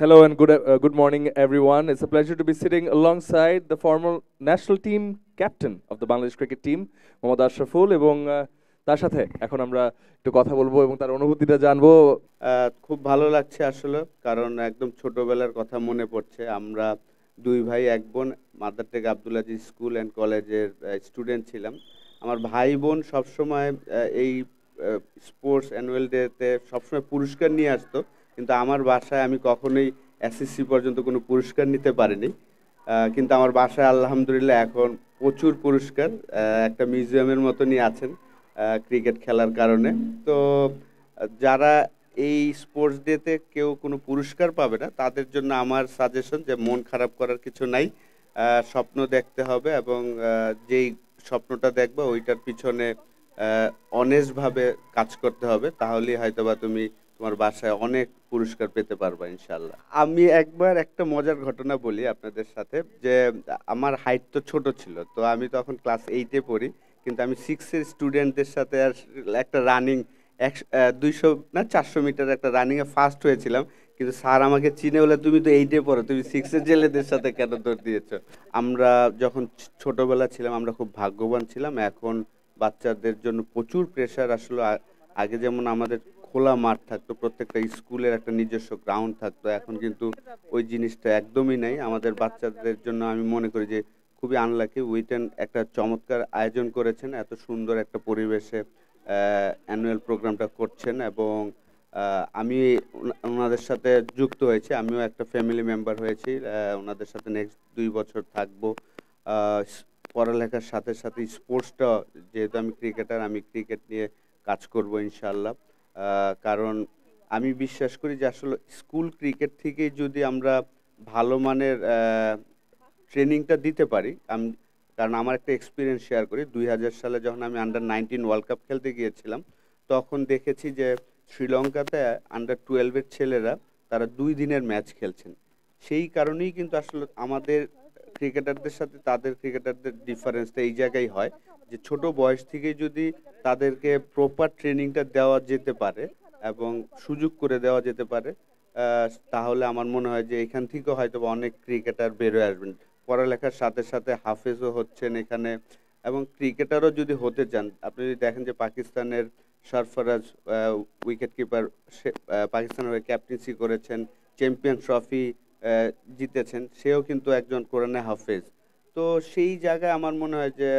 Hello and good morning, everyone. It's a pleasure to be sitting alongside the former national team captain of the Bangladesh cricket team, Mohammad Ashraful, এবং তার সাথে এখন আমরা একটু কথা বলবো এবং তার অনুভূতিটা জানবো। খুব ভালো লাগছে আসলে, কারণ একদম ছোটবেলার কথা মনে পড়ছে। আমরা দুই ভাই এক বোন mother take Abdul Aziz school and কলেজের স্টুডেন্ট ছিলাম। আমার ভাই বোন সবসময় এই স্পোর্টস অ্যানুয়াল ডেতে সবসময় পুরস্কার নিয়ে আসতো, কিন্তু আমার বাসায় আমি কখনোই এসএসসি পর্যন্ত কোনো পুরস্কার নিতে পারিনি। কিন্তু আমার বাসায় আলহামদুলিল্লাহ এখন প্রচুর পুরস্কার, একটা মিউজিয়ামের মতনই আছেন ক্রিকেট খেলার কারণে। তো যারা এই স্পোর্টস ডেতে কেউ কোনো পুরস্কার পাবে না, তাদের জন্য আমার সাজেশন যে মন খারাপ করার কিছু নাই। স্বপ্ন দেখতে হবে, এবং যেই স্বপ্নটা দেখবে ওইটার পিছনে অনেস্টভাবে কাজ করতে হবে, তাহলেই হয়তোবা তুমি তোমার বাসায় অনেক পুরস্কার পেতে পারবা ইনশাল্লাহ। আমি একবার একটা মজার ঘটনা বলি আপনাদের সাথে, যে আমার হাইট তো ছোট ছিল, তো আমি তখন ক্লাস 8-এ পড়ি, কিন্তু আমি 6-এর স্টুডেন্টদের সাথে আর একটা রানিং 200 না 400 মিটার একটা রানিংয়ে ফার্স্ট হয়েছিলাম। কিন্তু স্যার আমাকে চিনে বলে, তুমি তো 8-এ পড়ো, তুমি 6-এর ছেলেদের সাথে কেন দৌড় দিয়েছো? আমরা যখন ছোটবেলা ছিলাম আমরা খুব ভাগ্যবান ছিলাম। এখন বাচ্চাদের জন্য প্রচুর প্রেশার আসলে। আগে যেমন আমাদের খোলা মাঠ থাকতো, প্রত্যেকটা স্কুলের একটা নিজস্ব গ্রাউন্ড থাকতো, এখন কিন্তু ওই জিনিসটা একদমই নাই আমাদের বাচ্চাদের জন্য। আমি মনে করি যে খুবই আনলাকি। উইটেন একটা চমৎকার আয়োজন করেছেন, এত সুন্দর একটা পরিবেশে অ্যানুয়াল প্রোগ্রামটা করছেন, এবং আমি ওনাদের সাথে যুক্ত হয়েছি। আমিও একটা ফ্যামিলি মেম্বার হয়েছি, ওনাদের সাথে নেক্সট 2 বছর থাকবো। পড়ালেখার সাথে সাথে স্পোর্টসটা, যেহেতু আমি ক্রিকেটার, আমি ক্রিকেট নিয়ে কাজ করব ইনশাল্লাহ। কারণ আমি বিশ্বাস করি যে আসলে স্কুল ক্রিকেট থেকেই যদি আমরা ভালো মানের ট্রেনিংটা দিতে পারি। কারণ আমার একটা এক্সপিরিয়েন্স শেয়ার করি। 2000 সালে যখন আমি আন্ডার 19 ওয়ার্ল্ড কাপ খেলতে গিয়েছিলাম, তখন দেখেছি যে শ্রীলঙ্কাতে আন্ডার 12-এর ছেলেরা তারা 2 দিনের ম্যাচ খেলছেন। সেই কারণেই কিন্তু আসলে আমাদের ক্রিকেটারদের সাথে তাদের ক্রিকেটারদের ডিফারেন্সটা এই জায়গায় হয়, যে ছোট বয়স থেকেই যদি তাদেরকে প্রপার ট্রেনিংটা দেওয়া যেতে পারে এবং সুযোগ করে দেওয়া যেতে পারে, তাহলে আমার মনে হয় যে এখান থেকেও হয়তো অনেক ক্রিকেটার বেরোয় আসবেন। পড়ালেখার সাথে সাথে হাফেজও হচ্ছেন এখানে, এবং ক্রিকেটারও যদি হতে চান, আপনি যদি দেখেন যে পাকিস্তানের সরফরাজ উইকেট কিপার, সে পাকিস্তানের হয়ে ক্যাপ্টেন্সি করেছেন, চ্যাম্পিয়ন ট্রফি জিতেছেন, সেও কিন্তু একজন কোরআনে হাফেজ। তো সেই জায়গায় আমার মনে হয় যে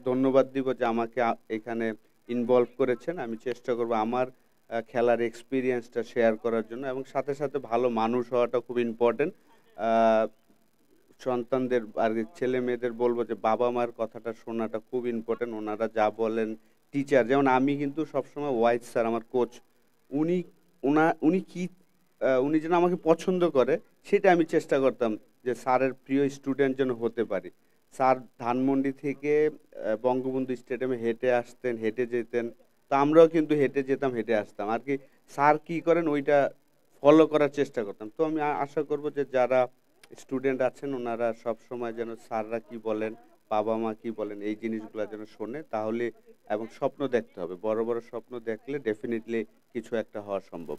ধন্যবাদ দিব যে আমাকে এখানে ইনভলভ করেছেন। আমি চেষ্টা করব আমার খেলার এক্সপিরিয়েন্সটা শেয়ার করার জন্য, এবং সাথে সাথে ভালো মানুষ হওয়াটা খুব ইম্পর্টেন্ট। সন্তানদের আর ছেলে মেয়েদের বলবো যে বাবা মার কথাটা শোনাটা খুব ইম্পর্টেন্ট। ওনারা যা বলেন, টিচার যেমন আমি কিন্তু সবসময় ওয়াইজ স্যার আমার কোচ, উনি উনি কি উনি যেন আমাকে পছন্দ করে, সেটা আমি চেষ্টা করতাম যে স্যারের প্রিয় স্টুডেন্ট যেন হতে পারি। স্যার ধানমন্ডি থেকে বঙ্গবন্ধু স্টেডিয়ামে হেঁটে আসতেন, হেঁটে যেতেন, তো আমরাও কিন্তু হেঁটে যেতাম, হেঁটে আসতাম আর কি। স্যার কি করেন ওইটা ফলো করার চেষ্টা করতাম। তো আমি আশা করব যে যারা স্টুডেন্ট আছেন ওনারা সব সময় যেন স্যাররা কি বলেন, বাবা মা কি বলেন, এই জিনিসগুলো যেন শোনে, তাহলে। এবং স্বপ্ন দেখতে হবে, বড় বড় স্বপ্ন দেখলে ডেফিনেটলি কিছু একটা হওয়া সম্ভব।